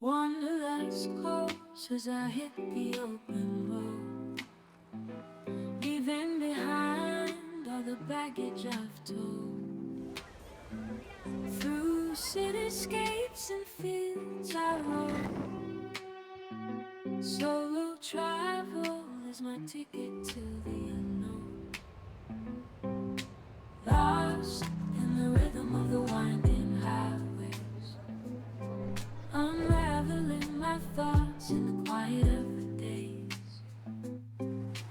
Wanderlust close as I hit the open road, leaving behind all the baggage I've told. Through cityscapes and fields I roam. Solo travel is my ticket to the unknown. Lost in the rhythm of the winding highways, unraveling my thoughts in the quiet of the days,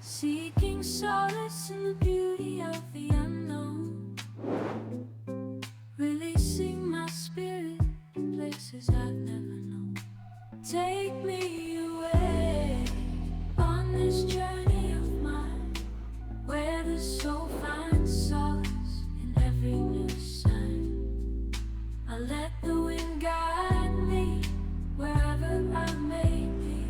seeking solace in the beauty of the unknown, releasing my spirit in places I've never known. Take me away on this journey of mine, where the soul finds solace in every new sign. I let the wind guide me wherever I may be,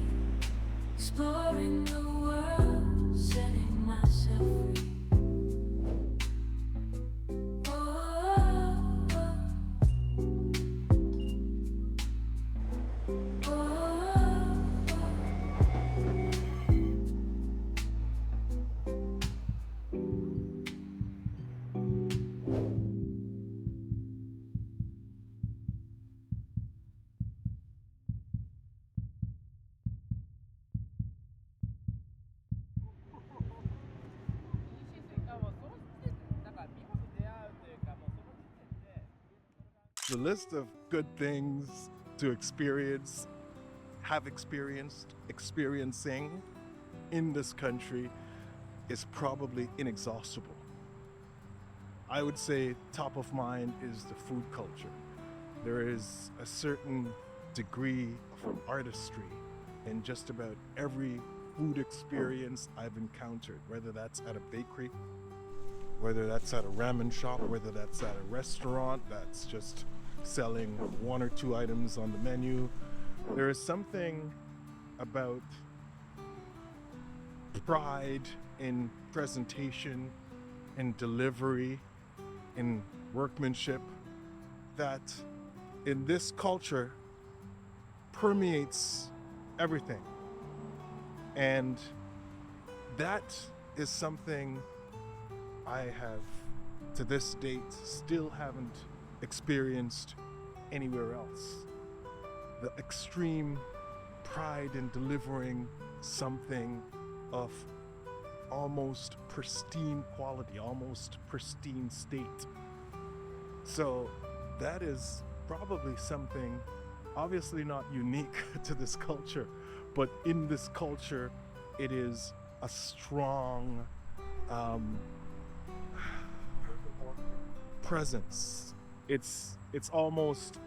exploring the world, setting myself free. Oh, oh, oh, The list of good things to experience, have experienced, experiencing in this country is probably inexhaustible. I would say top of mind is the food culture. There is a certain degree of artistry in just about every food experience I've encountered, whether that's at a bakery, whether that's at a ramen shop, whether that's at a restaurant that's just selling one or two items on the menu. There is something about pride in presentation, in delivery, in workmanship that in this culture permeates everything. And that is something I have, to this date, still haven't experienced anywhere else. The extreme pride in delivering something of almost pristine quality, almost pristine state. So that is probably something obviously not unique to this culture, but in this culture it is a strong presence. It's almost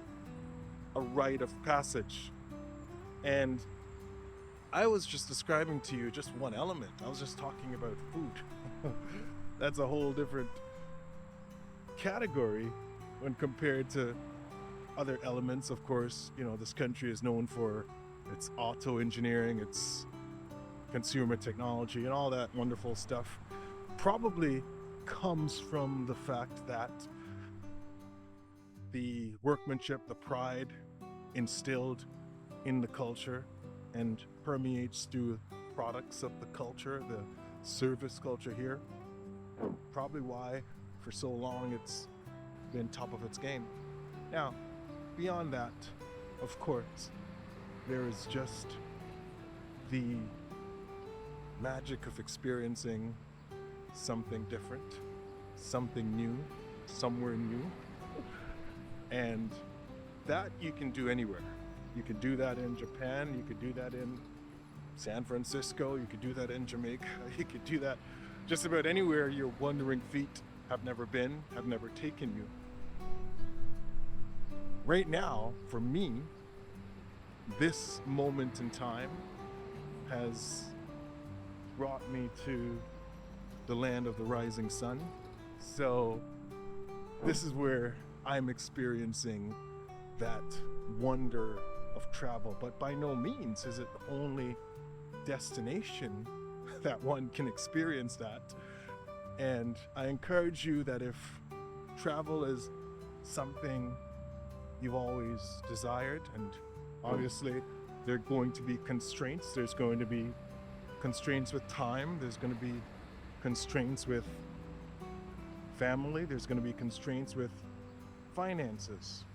a rite of passage. And I was just describing to you just one element. I was just talking about food. That's a whole different category when compared to other elements. Of course, you know, this country is known for its auto engineering, its consumer technology, and all that wonderful stuff. Probably comes from the fact that the workmanship, the pride instilled in the culture and permeates through products of the culture, the service culture here. Probably why for so long it's been top of its game. Now, beyond that, of course, there is just the magic of experiencing something different, something new, somewhere new. And that you can do anywhere. You could do that in Japan, you could do that in San Francisco, you could do that in Jamaica, you could do that just about anywhere your wandering feet have never been, have never taken you. Right now, for me, this moment in time has brought me to the land of the rising sun. So this is where I'm experiencing that wonder of travel, but by no means is it the only destination that one can experience that. And I encourage you that if travel is something you've always desired and Obviously, there are going to be constraints. There's going to be constraints with time. There's going to be constraints with family. There's going to be constraints with finances.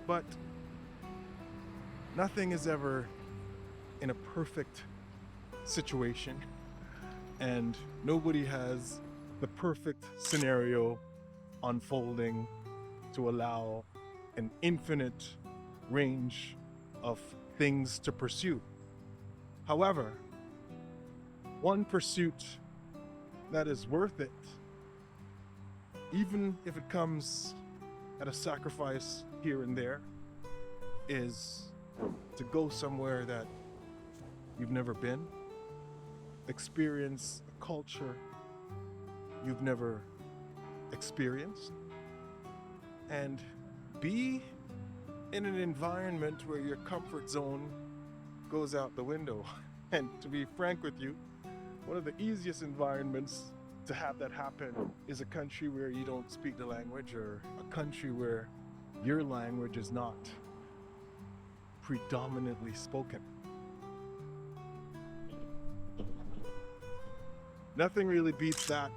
But nothing is ever in a perfect situation, and nobody has the perfect scenario unfolding to allow an infinite range of things to pursue. However, one pursuit that is worth it, even if it comes at a sacrifice here and there, is to go somewhere that you've never been, experience a culture you've never experienced, and be in an environment where your comfort zone goes out the window. And to be frank with you, one of the easiest environments to have that happen is a country where you don't speak the language, or a country where your language is not predominantly spoken. Nothing really beats that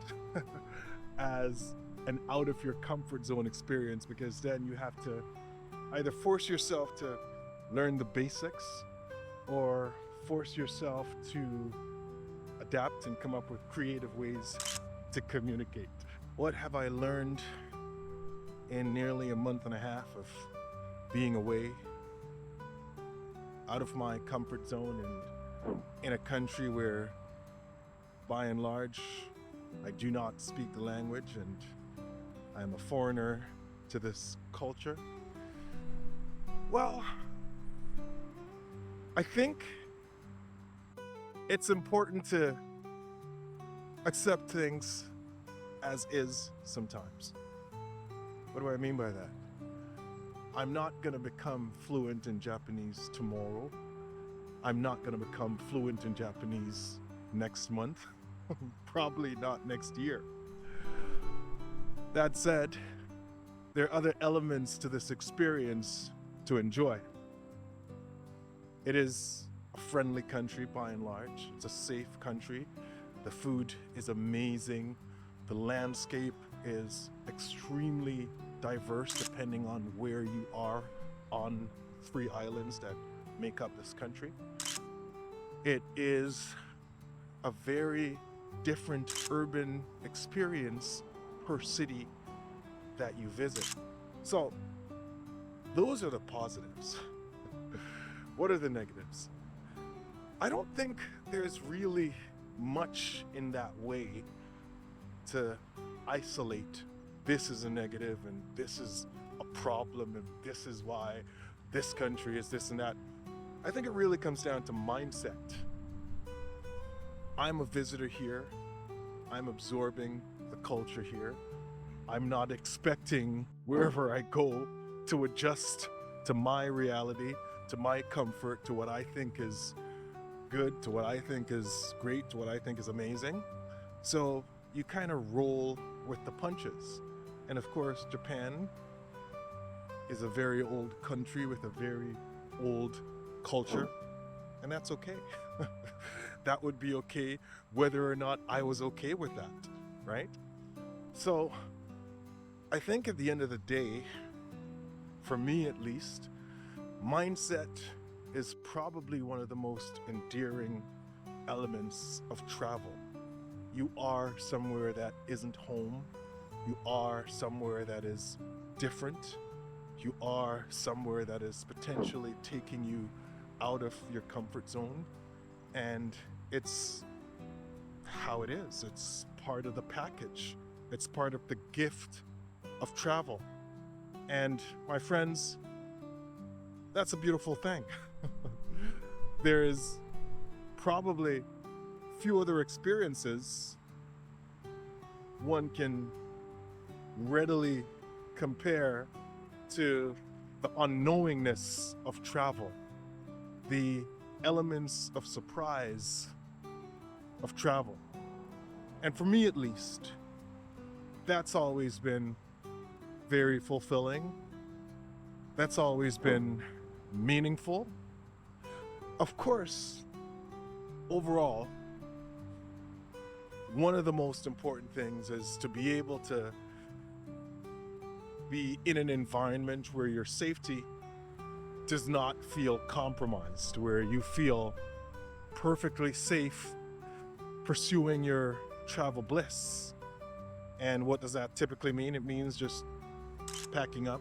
as an out of your comfort zone experience, because then you have to either force yourself to learn the basics or force yourself to adapt and come up with creative ways to communicate. What have I learned in nearly a month and a half of being away, out of my comfort zone, and in a country where, by and large, I do not speak the language and I am a foreigner to this culture? Well, I think it's important to accept things as is sometimes. What do I mean by that? I'm not going to become fluent in Japanese tomorrow. I'm not going to become fluent in Japanese next month. Probably not next year. That said, there are other elements to this experience to enjoy. It is a friendly country by and large. It's a safe country. The food is amazing. The landscape is extremely diverse depending on where you are on 3 islands that make up this country. It is a very different urban experience per city that you visit. So those are the positives. What are the negatives? I don't think there's really much in that way to isolate this is a negative and this is a problem and this is why this country is this and that. I think it really comes down to mindset. I'm a visitor here. I'm absorbing the culture here. I'm not expecting wherever I go to adjust to my reality, to my comfort, to what I think is good, to what I think is great, to what I think is amazing. So you kind of roll with the punches. And of course, Japan is a very old country with a very old culture, and that's okay. That would be okay whether or not I was okay with that, right? So I think at the end of the day, for me at least, mindset is probably one of the most endearing elements of travel. You are somewhere that isn't home. You are somewhere that is different. You are somewhere that is potentially taking you out of your comfort zone. And it's how it is. It's part of the package. It's part of the gift of travel. And my friends, that's a beautiful thing. There is probably few other experiences one can readily compare to the unknowingness of travel, the elements of surprise of travel. And for me at least, that's always been very fulfilling. That's always been meaningful. Of course, overall, one of the most important things is to be able to be in an environment where your safety does not feel compromised, where you feel perfectly safe pursuing your travel bliss. And what does that typically mean? It means just packing up,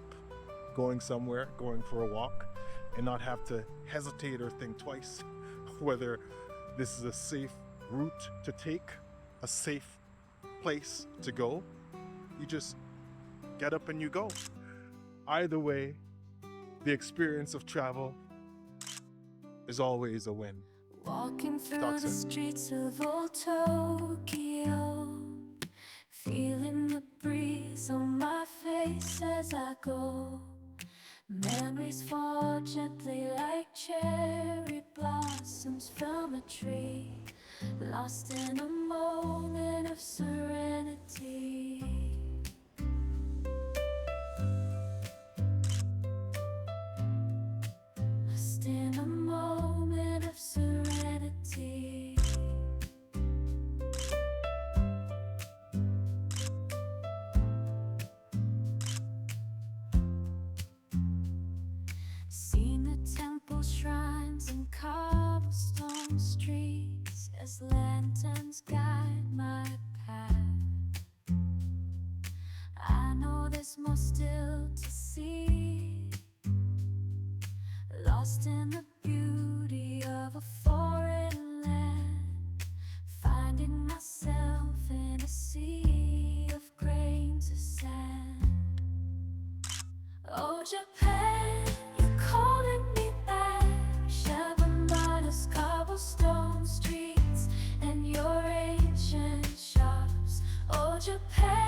going somewhere, going for a walk, and not have to hesitate or think twice whether this is a safe route to take, a safe place to go. You just get up and you go. Either way, the experience of travel is always a win. Walking through Talk the soon. streets of old Tokyo, feeling the breeze on my face as I go. Memories fall gently like cherry blossoms from a tree, lost in a moment of serenity. Lost in a moment of serenity. Seen the temple shrines and cobblestone streets as lanterns guide my path. I know there's more still to see, lost in the beauty of a foreign land, finding myself in a sea of grains of sand. Oh, Japan, you're calling me back. Shabamana's cobblestone streets and your ancient shops. Oh, Japan.